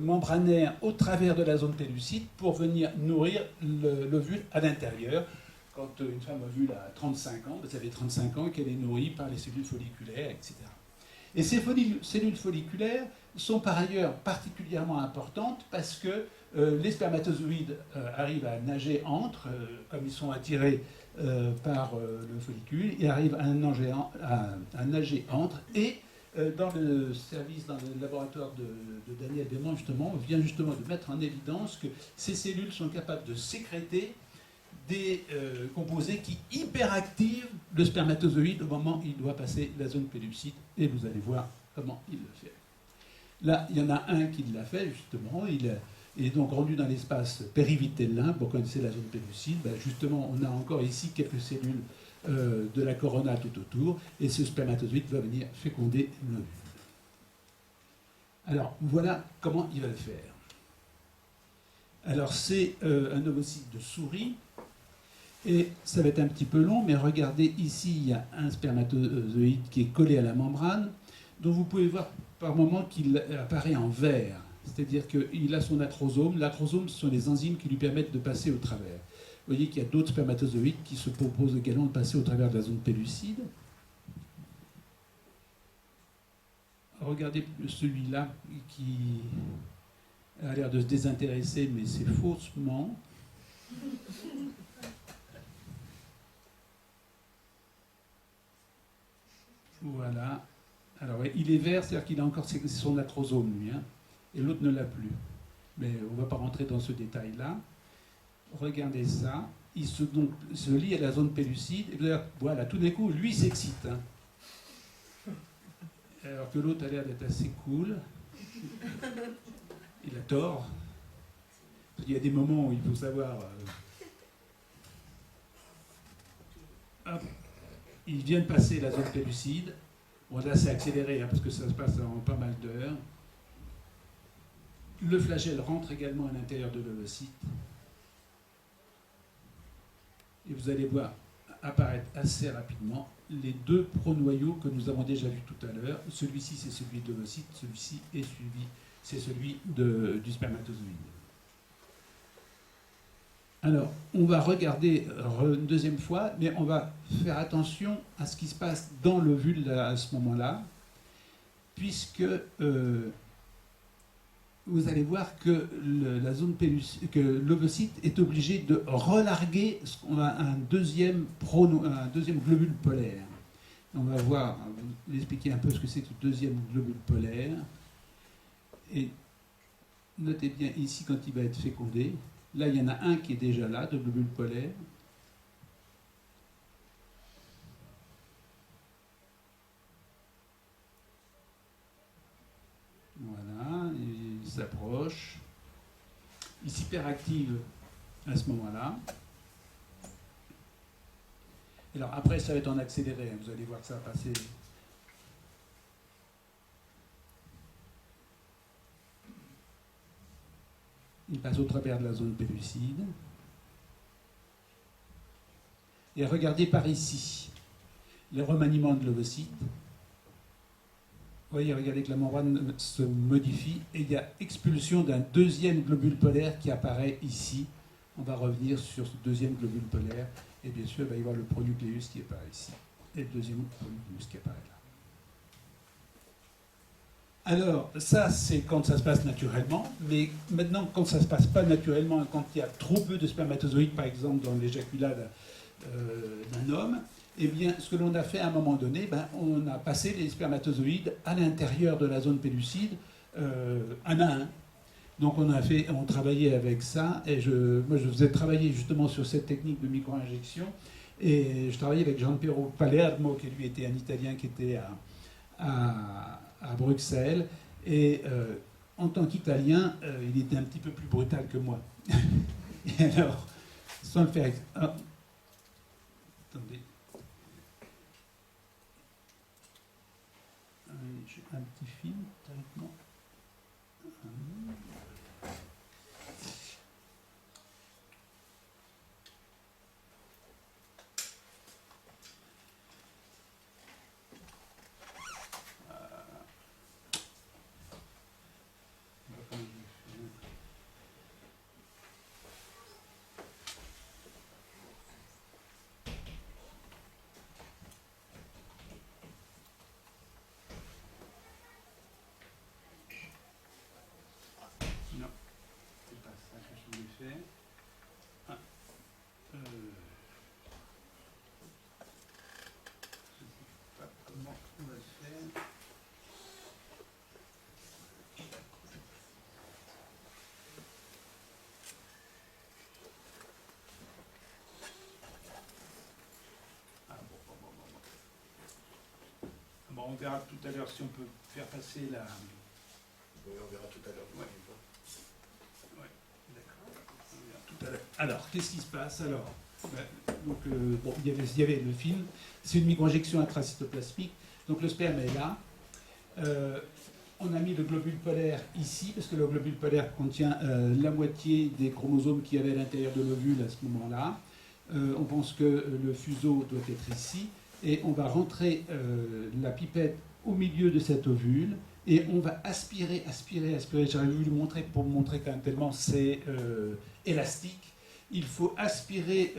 membranaires au travers de la zone pellucide pour venir nourrir l'ovule à l'intérieur. Quand une femme ovule à 35 ans, ça fait 35 ans qu'elle est nourrie par les cellules folliculaires, etc. Et ces cellules folliculaires sont par ailleurs particulièrement importantes parce que les spermatozoïdes arrivent à nager entre, comme ils sont attirés par le follicule, ils arrivent à nager entre, et dans le service, dans le laboratoire de Daniel Desmond, justement, vient justement de mettre en évidence que ces cellules sont capables de sécréter des composés qui hyperactivent le spermatozoïde au moment où il doit passer la zone pellucide. Et vous allez voir comment il le fait. Là, il y en a un qui l'a fait, justement. Il est donc rendu dans l'espace périvitellin. Pour connaître la zone pellucide, ben justement, on a encore ici quelques cellules de la corona tout autour, et ce spermatozoïde va venir féconder l'ovule. Alors, voilà comment il va le faire. Alors, c'est un ovocyte de souris, et ça va être un petit peu long, mais regardez, ici, il y a un spermatozoïde qui est collé à la membrane, dont vous pouvez voir par moment qu'il apparaît en vert. C'est-à-dire qu'il a son acrosome. L'acrosome, ce sont les enzymes qui lui permettent de passer au travers. Vous voyez qu'il y a d'autres spermatozoïdes qui se proposent également de passer au travers de la zone pellucide. Regardez celui-là qui a l'air de se désintéresser, mais c'est faussement. Voilà. Alors, il est vert, c'est-à-dire qu'il a encore son acrosome, lui, hein, et l'autre ne l'a plus. Mais on ne va pas rentrer dans ce détail-là. Regardez ça. Il se lie à la zone pellucide. Et voilà, tout d'un coup, lui s'excite. Hein. Alors que l'autre a l'air d'être assez cool. Il a tort. Il y a des moments où il faut savoir... Hop. Il vient de passer la zone pellucide. Bon, là, c'est accéléré, hein, parce que ça se passe en pas mal d'heures. Le flagelle rentre également à l'intérieur de l'ovocyte. Et vous allez voir apparaître assez rapidement les deux pronoyaux que nous avons déjà vus tout à l'heure. Celui-ci, c'est celui de l'ovocyte, celui-ci c'est celui du spermatozoïde. Alors, on va regarder une deuxième fois, mais on va faire attention à ce qui se passe dans l'ovule à ce moment-là, puisque vous allez voir que la zone que l'ovocyte est obligé de relarguer un deuxième globule polaire. On va voir, vous expliquer un peu ce que c'est que le deuxième globule polaire. Et notez bien ici quand il va être fécondé. Là, il y en a un qui est déjà là, de globule polaire. Voilà, il s'approche. Il s'hyperactive à ce moment-là. Alors après, ça va être en accéléré. Vous allez voir que ça va passer. Il passe au travers de la zone pellucide. Et regardez par ici les remaniements de l'ovocyte. Vous voyez, regardez que la membrane se modifie et il y a expulsion d'un deuxième globule polaire qui apparaît ici. On va revenir sur ce deuxième globule polaire. Et bien sûr, il va y avoir le pronucléus qui apparaît ici. Et le deuxième pronucléus qui apparaît là. Alors, ça, c'est quand ça se passe naturellement. Mais maintenant, quand ça ne se passe pas naturellement, quand il y a trop peu de spermatozoïdes, par exemple, dans l'éjaculat d'un homme, eh bien, ce que l'on a fait à un moment donné, on a passé les spermatozoïdes à l'intérieur de la zone pellucide, un à un. Donc on travaillait avec ça, et moi je faisais travailler justement sur cette technique de micro-injection, et je travaillais avec Gianpiero Palermo, qui lui était un Italien qui était à Bruxelles, et en tant qu'Italien, il était un petit peu plus brutal que moi. Et alors, sans le faire... Ah, attendez. J'ai un petit film, théoriquement. on verra tout à l'heure si on peut faire passer la... Oui, on verra tout à l'heure. Ouais. Ouais, d'accord. On verra tout à l'heure. Alors, qu'est-ce qui se passe alors? Donc, bon, il y avait le film. C'est une micro-injection intracytoplasmique. Donc le sperme est là. On a mis le globule polaire ici, parce que le globule polaire contient la moitié des chromosomes qu'il y avait à l'intérieur de l'ovule à ce moment-là. On pense que le fuseau doit être ici. Et on va rentrer la pipette au milieu de cet ovule. Et on va aspirer. J'aurais voulu le montrer pour vous montrer quand même tellement c'est élastique. Il faut aspirer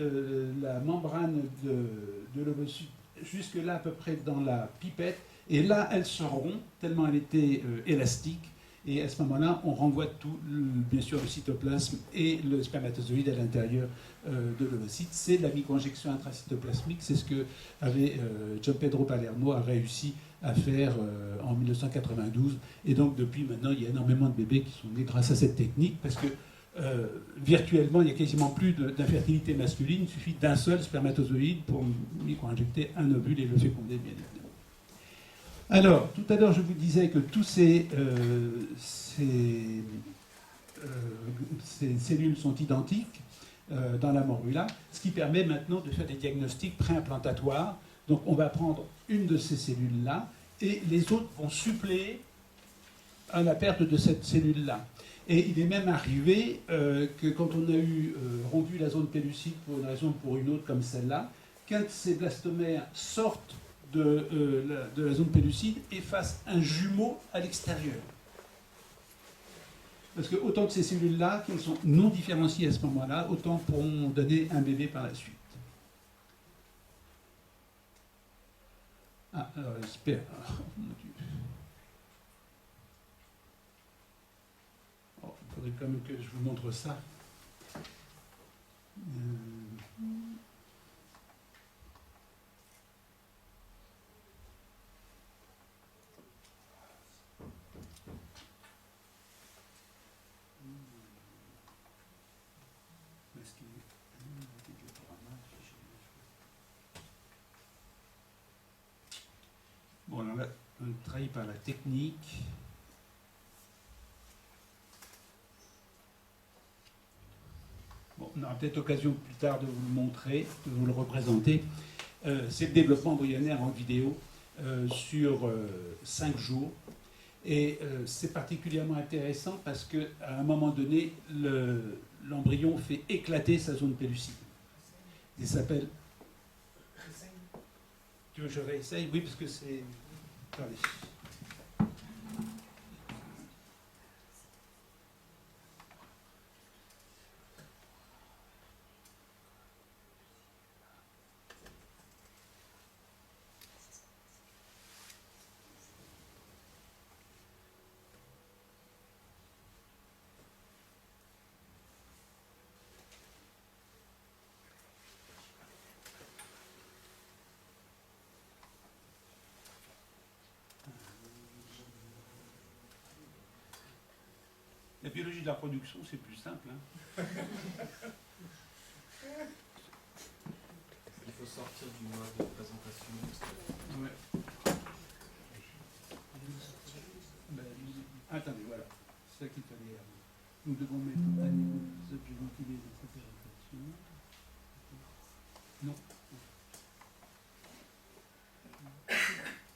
la membrane de l'ovocyte jusque là à peu près dans la pipette. Et là, elle se rompt tellement elle était élastique. Et à ce moment-là, on renvoie tout, bien sûr, le cytoplasme et le spermatozoïde à l'intérieur de l'ovocyte. C'est la micro-injection intracytoplasmique. C'est ce que avait Gian Pedro Palermo a réussi à faire en 1992. Et donc, depuis maintenant, il y a énormément de bébés qui sont nés grâce à cette technique, parce que virtuellement, il n'y a quasiment plus d'infertilité masculine. Il suffit d'un seul spermatozoïde pour micro-injecter un ovule et le féconder, bien évidemment. Alors, tout à l'heure, je vous disais que tous ces cellules sont identiques dans la morula, ce qui permet maintenant de faire des diagnostics préimplantatoires. Donc, on va prendre une de ces cellules-là et les autres vont suppléer à la perte de cette cellule-là. Et il est même arrivé que quand on a eu rompu la zone pellucide pour une raison ou pour une autre comme celle-là, qu'un de ces blastomères sorte de la zone pellucide et fasse un jumeau à l'extérieur. Parce que autant de ces cellules-là, qui sont non différenciées à ce moment-là, autant pourront donner un bébé par la suite. Ah, alors j'espère. Oh, mon Dieu. Oh, il faudrait quand même que je vous montre ça. Bon, alors là, on travaille par la technique. Bon, on aura peut-être l'occasion plus tard de vous le montrer, de vous le représenter. C'est le développement embryonnaire en vidéo sur 5 jours. Et c'est particulièrement intéressant parce qu'à un moment donné, l'embryon fait éclater sa zone pellucide. Il s'appelle... Tu veux que je réessaye? Oui, parce que c'est... Attendez. La biologie de la reproduction, c'est plus simple. Hein. Il faut sortir du mode de présentation. Ouais. Ben, attendez, voilà. C'est ça qu'il fallait. Nous devons mettre à niveau des objets motivés dans cette présentation. Non.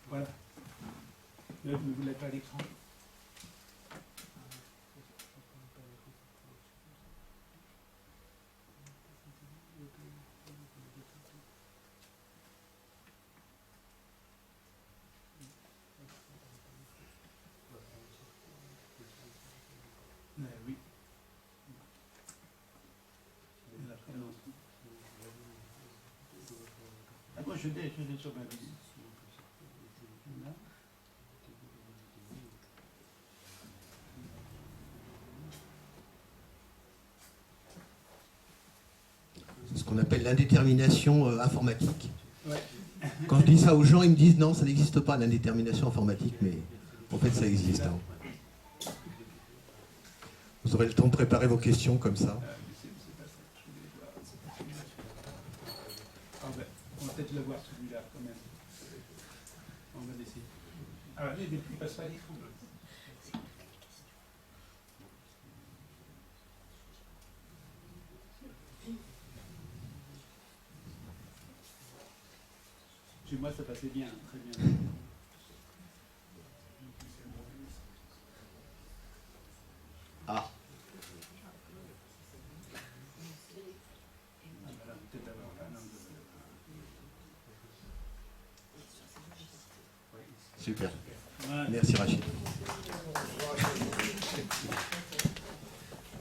Voilà. Ne vous l'avez pas à l'écran. Oui. Ah, moi je l'ai sur ma liste. C'est ce qu'on appelle l'indétermination informatique. Ouais. Quand je dis ça aux gens, ils me disent non, ça n'existe pas l'indétermination informatique, mais en fait ça existe. Hein. Vous aurez le temps de préparer vos questions comme ça. On va peut-être le voir celui-là quand même. On va l'essayer. Ah, allez, mais puis passe pas les troubles. Chez moi, ça passait bien, très bien. Ah, Voilà, peut-être avoir un angle. super. Voilà. Merci Rachid.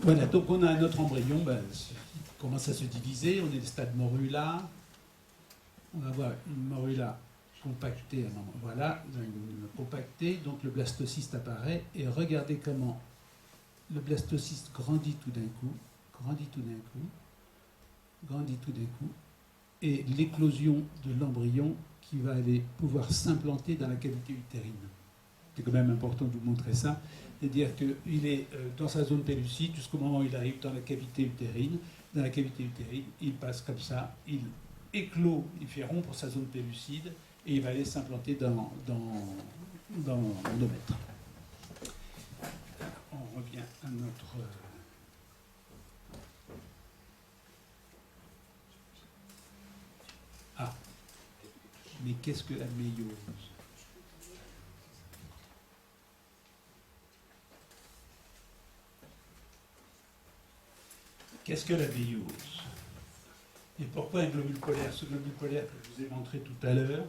Voilà, donc on a un autre embryon, il commence à se diviser, on est le stade morula. On va voir une morula compactée, voilà, compactée, donc le blastocyste apparaît, et regardez comment le blastocyste grandit tout d'un coup, grandit tout d'un coup, et l'éclosion de l'embryon qui va aller pouvoir s'implanter dans la cavité utérine. C'est quand même important de vous montrer ça, c'est-à-dire qu'il est dans sa zone pellucide jusqu'au moment où il arrive dans la cavité utérine. Dans la cavité utérine, il passe comme ça, il éclot, il fait rompre sa zone pellucide et il va aller s'implanter dans l'endomètre. On revient à notre... Ah, mais qu'est-ce que la méiose? Qu'est-ce que la méiose? Et pourquoi un globule polaire? Ce globule polaire que je vous ai montré tout à l'heure,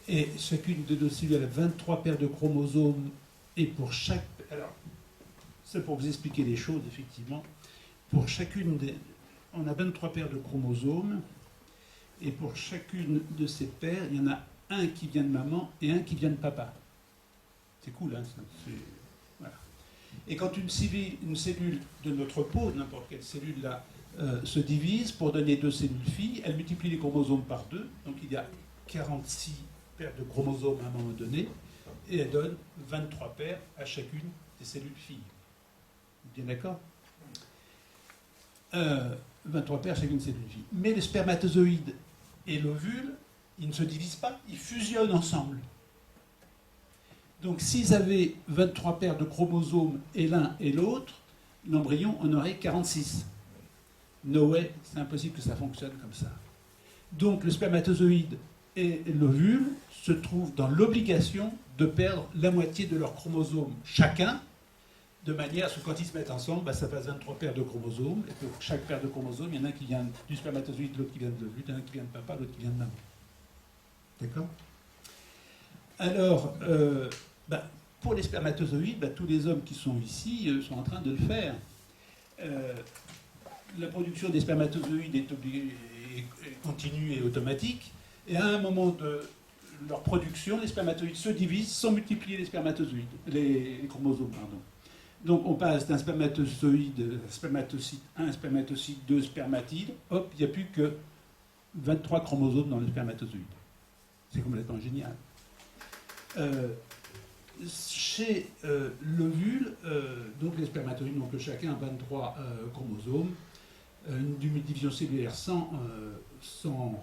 et chacune de nos cellules a 23 paires de chromosomes, et pour chaque... Alors, c'est pour vous expliquer les choses, effectivement. Pour chacune des... On a 23 paires de chromosomes, et pour chacune de ces paires, il y en a un qui vient de maman et un qui vient de papa. C'est cool, hein, ça. Voilà. Et quand une cellule de notre peau, n'importe quelle cellule là, se divise pour donner 2 cellules filles, elle multiplie les chromosomes par 2, donc il y a 46 paires de chromosomes à un moment donné, et elle donne 23 paires à chacune des cellules filles. Bien d'accord 23 paires à chacune des cellules filles. Mais le spermatozoïde et l'ovule, ils ne se divisent pas, ils fusionnent ensemble. Donc s'ils avaient 23 paires de chromosomes et l'un et l'autre, l'embryon en aurait 46. No way, c'est impossible que ça fonctionne comme ça. Donc le spermatozoïde et l'ovule se trouvent dans l'obligation de perdre la moitié de leurs chromosomes chacun, de manière à ce que quand ils se mettent ensemble, ça fasse 23 paires de chromosomes, et pour chaque paire de chromosomes, il y en a un qui vient du spermatozoïde, l'autre qui vient de l'ovule, un qui vient de papa, l'autre qui vient de maman. D'accord? Alors, pour les spermatozoïdes, tous les hommes qui sont ici sont en train de le faire. La production des spermatozoïdes est continue et automatique, et à un moment de leur production, les spermatozoïdes se divisent sans multiplier les spermatozoïdes, les chromosomes, pardon. Donc on passe d'un spermatozoïde, spermatocyte 1, spermatocyte 2, spermatide, hop, il n'y a plus que 23 chromosomes dans le spermatozoïde. C'est complètement génial. Chez l'ovule, donc les spermatozoïdes n'ont que chacun 23 chromosomes, une division cellulaire sans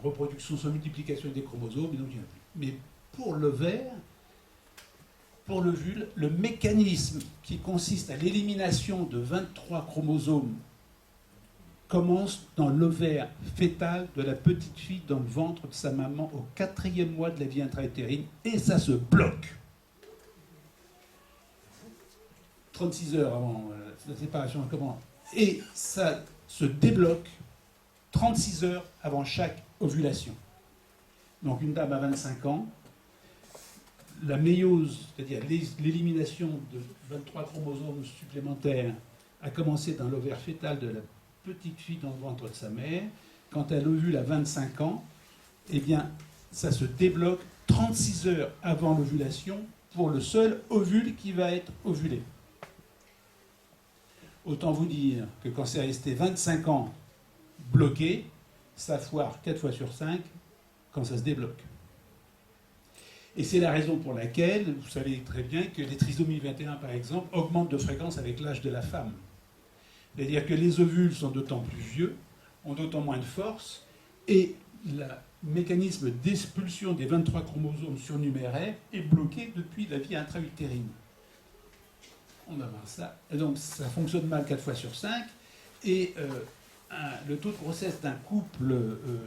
reproduction, sans multiplication des chromosomes, et donc il n'y en a plus. Mais pour l'ovaire, pour l'ovule, le mécanisme qui consiste à l'élimination de 23 chromosomes commence dans l'ovaire fœtal de la petite fille dans le ventre de sa maman au 4e mois de la vie intra-utérine, et ça se bloque. 36 heures avant la séparation, comment? Et ça se débloque 36 heures avant chaque ovulation. Donc une dame à 25 ans, la méiose, c'est-à-dire l'élimination de 23 chromosomes supplémentaires, a commencé dans l'ovaire fœtal de la petite fille dans le ventre de sa mère. Quand elle ovule à 25 ans, eh bien, ça se débloque 36 heures avant l'ovulation pour le seul ovule qui va être ovulé. Autant vous dire que quand c'est resté 25 ans bloqué, ça foire 4 fois sur 5 quand ça se débloque. Et c'est la raison pour laquelle, vous savez très bien que les trisomies 21, par exemple, augmentent de fréquence avec l'âge de la femme. C'est-à-dire que les ovules sont d'autant plus vieux, ont d'autant moins de force, et mécanisme d'expulsion des 23 chromosomes surnuméraires est bloqué depuis la vie intra-utérine. On va voir ça. Et donc ça fonctionne mal 4 fois sur 5. Et le taux de grossesse d'un couple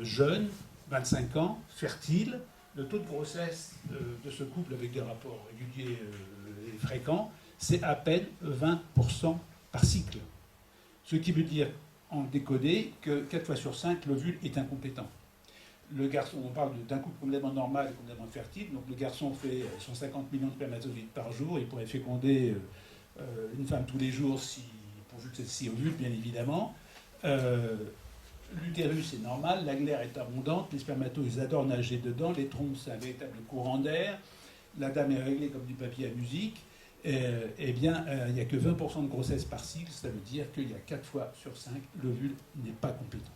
jeune, 25 ans, fertile, le taux de grossesse de ce couple avec des rapports réguliers et fréquents, c'est à peine 20% par cycle. Ce qui veut dire, en décodé, que 4 fois sur 5, l'ovule est incompétent. Le garçon, on parle d'un couple complètement normal et complètement fertile, donc le garçon fait 150 millions de spermatozoïdes par jour, il pourrait féconder une femme tous les jours, pourvu que celle-ci ovule, bien évidemment. L'utérus est normal, la glaire est abondante, les spermatos ils adorent nager dedans, les trompes c'est un véritable courant d'air, la dame est réglée comme du papier à musique. Eh bien, il n'y a que 20% de grossesse par cycle, ça veut dire qu'il y a 4 fois sur 5, l'ovule n'est pas compétent,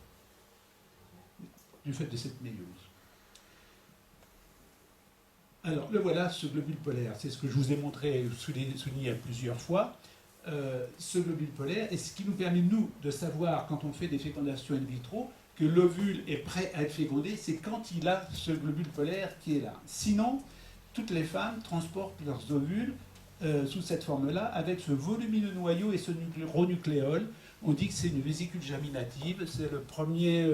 du fait de cette méiose. Alors, le voilà, ce globule polaire, c'est ce que je vous ai montré, souligné plusieurs fois. Ce globule polaire est ce qui nous permet, nous, de savoir, quand on fait des fécondations in vitro, que l'ovule est prêt à être fécondé, c'est quand il a ce globule polaire qui est là. Sinon, toutes les femmes transportent leurs ovules sous cette forme-là, avec ce volumineux noyau et ce nucléole. On dit que c'est une vésicule germinative, c'est le premier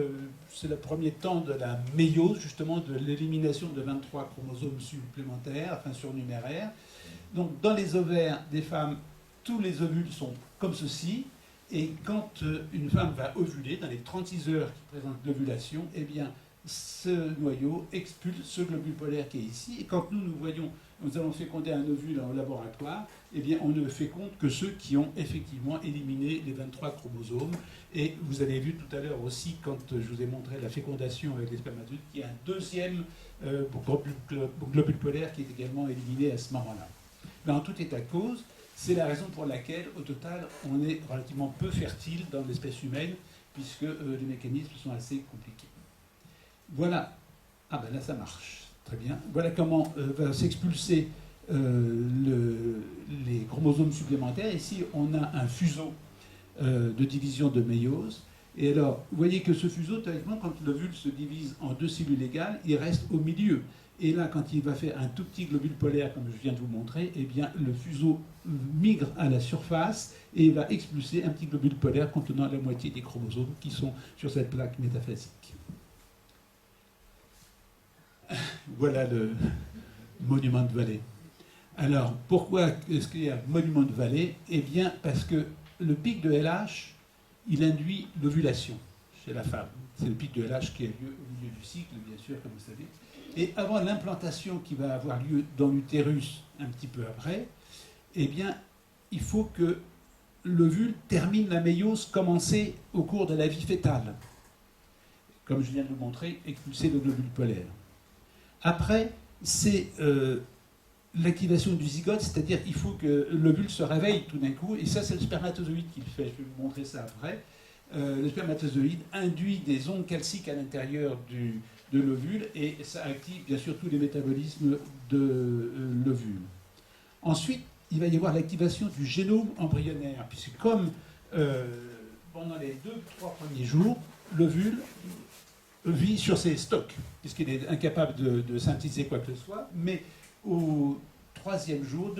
temps de la méiose, justement, de l'élimination de 23 chromosomes supplémentaires, enfin surnuméraires. Donc, dans les ovaires des femmes, tous les ovules sont comme ceci, et quand une femme va ovuler, dans les 36 heures qui présentent l'ovulation, eh bien, ce noyau expulse ce globule polaire qui est ici, et quand nous allons féconder un ovule en laboratoire, eh bien, on ne féconde que ceux qui ont effectivement éliminé les 23 chromosomes. Et vous avez vu tout à l'heure aussi, quand je vous ai montré la fécondation avec les spermatozoïdes, qu'il y a un deuxième globule polaire qui est également éliminé à ce moment-là. Mais en tout état de cause, c'est la raison pour laquelle, au total, on est relativement peu fertile dans l'espèce humaine, puisque les mécanismes sont assez compliqués. Voilà. Ah ben là, ça marche. Très bien. Voilà comment va s'expulser les chromosomes supplémentaires. Ici, on a un fuseau de division de méiose. Et alors, vous voyez que ce fuseau, théoriquement, quand l'ovule se divise en 2 cellules égales, il reste au milieu. Et là, quand il va faire un tout petit globule polaire, comme je viens de vous montrer, eh bien, le fuseau migre à la surface et va expulser un petit globule polaire contenant la moitié des chromosomes qui sont sur cette plaque métaphasique. Voilà le monument de vallée. Alors, pourquoi est-ce qu'il y a un monument de vallée? Eh bien, parce que le pic de LH, il induit l'ovulation chez la femme. C'est le pic de LH qui a lieu au milieu du cycle, bien sûr, comme vous savez. Et avant l'implantation qui va avoir lieu dans l'utérus un petit peu après, eh bien, il faut que l'ovule termine la méiose commencée au cours de la vie fœtale. Comme je viens de vous montrer, expulser le globule polaire. Après, c'est l'activation du zygote, c'est-à-dire qu'il faut que l'ovule se réveille tout d'un coup, et ça, c'est le spermatozoïde qui le fait. Je vais vous montrer ça après. Le spermatozoïde induit des ondes calciques à l'intérieur de l'ovule, et ça active bien sûr tous les métabolismes de l'ovule. Ensuite, il va y avoir l'activation du génome embryonnaire, puisque comme pendant les 2-3 premiers jours, l'ovule vit sur ses stocks, puisqu'il est incapable de synthétiser quoi que ce soit, mais au 3e jour,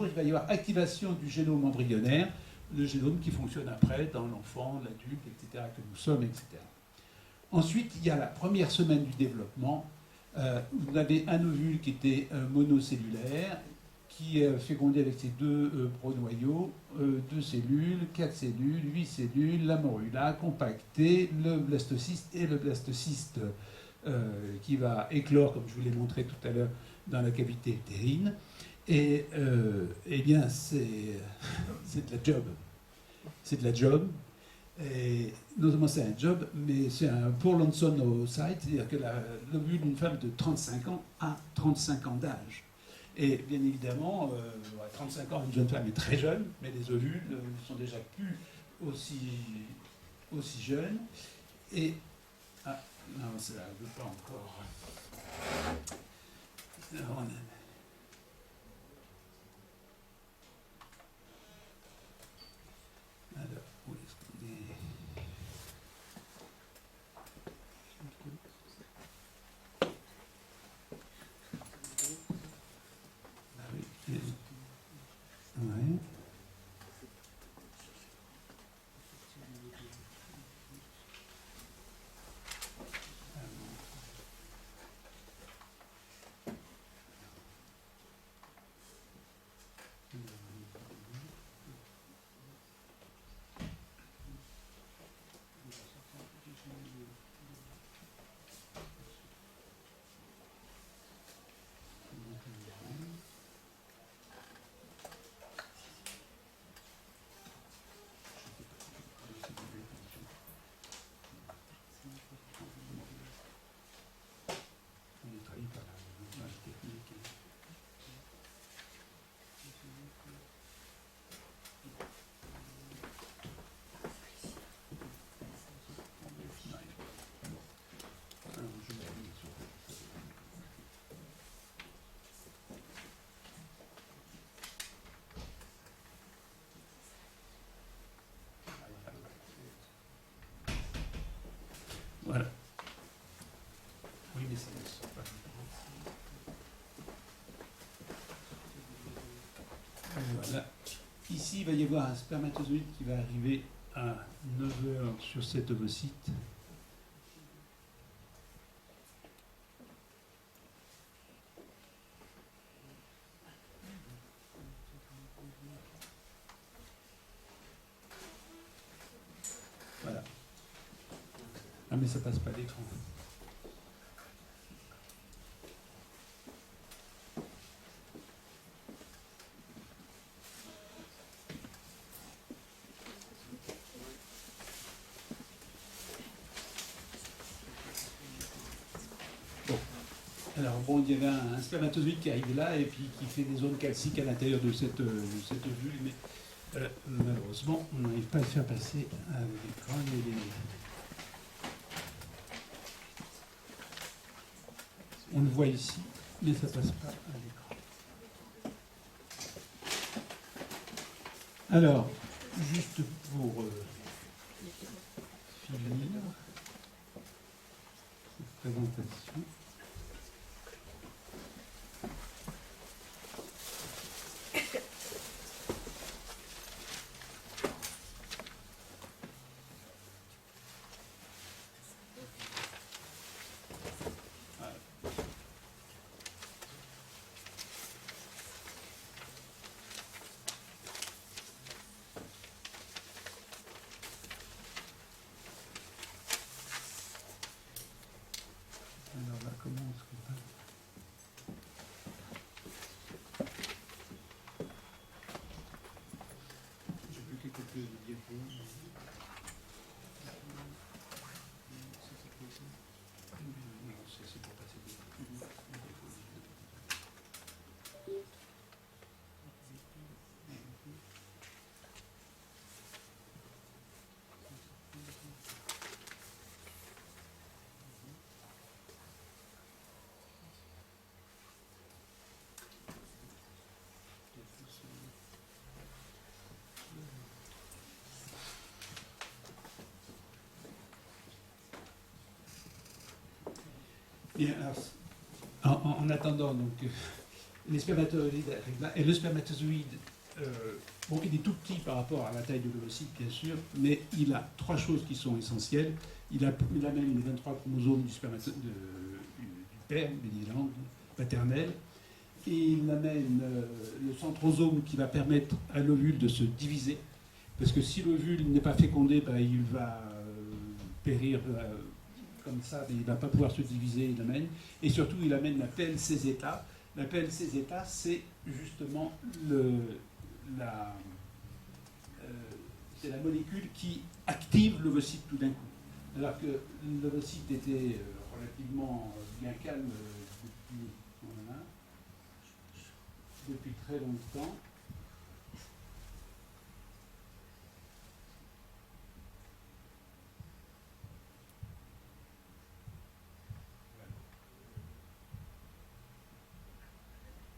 il va y avoir activation du génome embryonnaire, le génome qui fonctionne après dans l'enfant, l'adulte, etc., que nous sommes, etc. Ensuite, il y a la première semaine du développement. Vous avez un ovule qui était monocellulaire, qui est fécondé avec ses 2 pronoyaux, 2 cellules, 4 cellules, 8 cellules, la morula compactée, le blastocyste et le blastocyste qui va éclore, comme je vous l'ai montré tout à l'heure, dans la cavité utérine. Et eh bien, c'est de la job. C'est de la job. Et non seulement c'est un job, mais c'est un pour l'onson au site, c'est-à-dire que l'ovule d'une femme de 35 ans a 35 ans d'âge. Et bien évidemment, 35 ans, une jeune femme est très jeune, mais les ovules ne sont déjà plus aussi jeunes. Et. Ah, non, ça ne veut pas encore. Alors, on a. Alors, où est-ce qu'on est? Voilà. Ici, il va y avoir un spermatozoïde qui va arriver à 9 heures sur cet ovocyte. Voilà. Ah mais ça passe pas l'écran. Alors bon, il y avait un spermatozoïde qui arrive là et puis qui fait des zones calciques à l'intérieur de cette ovule, mais malheureusement, on n'arrive pas à le faire passer à l'écran. On le voit ici, mais ça passe pas à l'écran. Alors, juste pour finir cette présentation. Alors là, comment on se fait? J'ai vu quelques peu de diapos. Non, c'est pour passer des Bien, alors, en attendant, donc, les spermatozoïdes arrivent là, et le spermatozoïde, bon, il est tout petit par rapport à la taille de l'ovocyte, bien sûr, mais il a trois choses qui sont essentielles. Il amène les 23 chromosomes du père, des langues paternelles, et il amène le centrosome qui va permettre à l'ovule de se diviser, parce que si l'ovule n'est pas fécondé, ben, il va périr comme ça, mais il ne va pas pouvoir se diviser, il amène. Et surtout, il amène la PLC-zeta. La PLC-zeta, c'est justement la molécule qui active l'ovocyte tout d'un coup. Alors que l'ovocyte était relativement bien calme depuis très longtemps.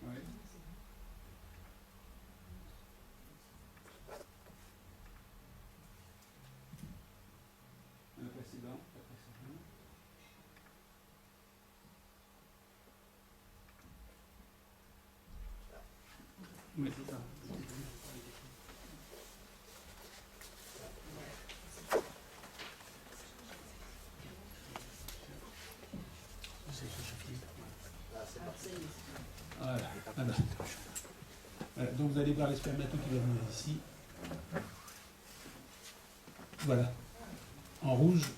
Ouais. La précédente. Oui, c'est ça. Voilà. Voilà. Voilà. Donc vous allez voir les spermatos qui vont venir ici. Voilà. En rouge,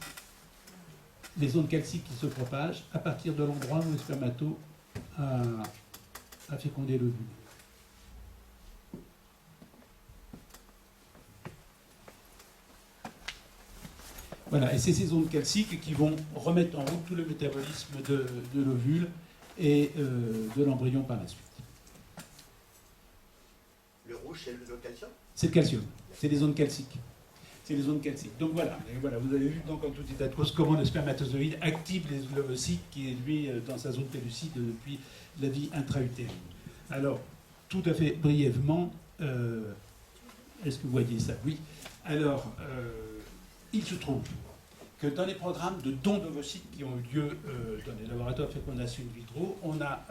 les zones calciques qui se propagent à partir de l'endroit où le spermato a fécondé l'ovule. Voilà, et c'est ces zones calciques qui vont remettre en route tout le métabolisme de l'ovule et de l'embryon par la suite. Le rouge, c'est le calcium? C'est le calcium, c'est les zones calciques. C'est les zones calciques. Donc voilà, et voilà, vous avez vu donc en tout état de cause comment le spermatozoïde active l'ovocyte qui est lui dans sa zone pellucide depuis la vie intra-utérine. Alors, tout à fait brièvement, est-ce que vous voyez ça? Oui. Alors, il se trouve que dans les programmes de dons d'ovocytes qui ont eu lieu dans les laboratoires de fécondation in vitro, on a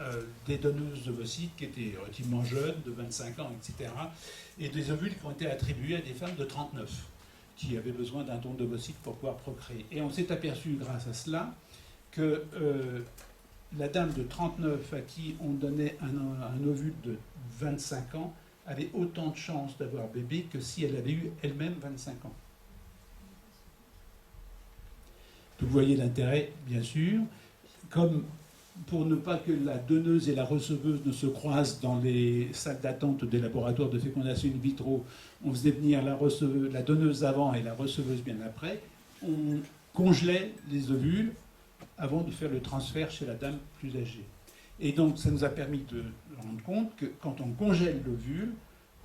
des donneuses d'ovocytes qui étaient relativement jeunes, de 25 ans, etc., et des ovules qui ont été attribués à des femmes de 39, qui avaient besoin d'un don d'ovocytes pour pouvoir procréer. Et on s'est aperçu, grâce à cela, que la dame de 39 à qui on donnait un ovule de 25 ans avait autant de chances d'avoir bébé que si elle avait eu elle-même 25 ans. Vous voyez l'intérêt, bien sûr. Comme pour ne pas que la donneuse et la receveuse ne se croisent dans les salles d'attente des laboratoires de fécondation in vitro, on faisait venir la donneuse avant et la receveuse bien après. On congelait les ovules avant de faire le transfert chez la dame plus âgée. Et donc, ça nous a permis de rendre compte que quand on congèle l'ovule,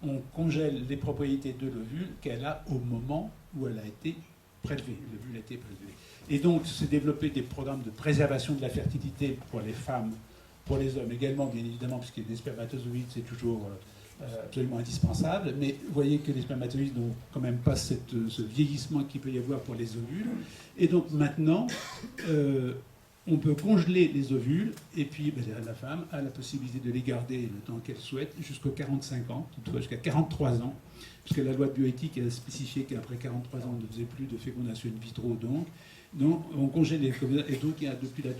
on congèle les propriétés de l'ovule qu'elle a au moment où elle a été prélevée. L'ovule a été prélevé. Et donc, s'est développé des programmes de préservation de la fertilité pour les femmes, pour les hommes également, bien évidemment, puisque les spermatozoïdes, c'est toujours absolument indispensable. Mais vous voyez que les spermatozoïdes n'ont quand même pas ce vieillissement qu'il peut y avoir pour les ovules. Et donc, maintenant, on peut congeler les ovules, et puis la femme a la possibilité de les garder le temps qu'elle souhaite, jusqu'aux 45 ans, toutefois jusqu'à 43 ans, puisque la loi de bioéthique a spécifié qu'après 43 ans, on ne faisait plus de fécondation in vitro, donc on congèle les ovules, et donc il y a, depuis la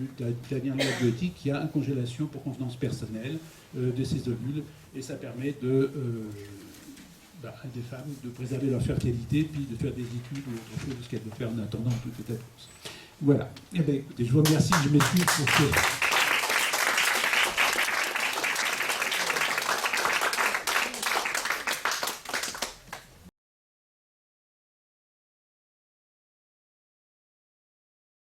dernière loi de bioéthique, il y a une congélation pour convenance personnelle de ces ovules, et ça permet à des femmes de préserver leur fertilité, puis de faire des études ou autre chose, ce qu'elles veulent faire en attendant toute état de cause. Voilà. Eh bien, écoutez, je vous remercie, je m'excuse pour ce...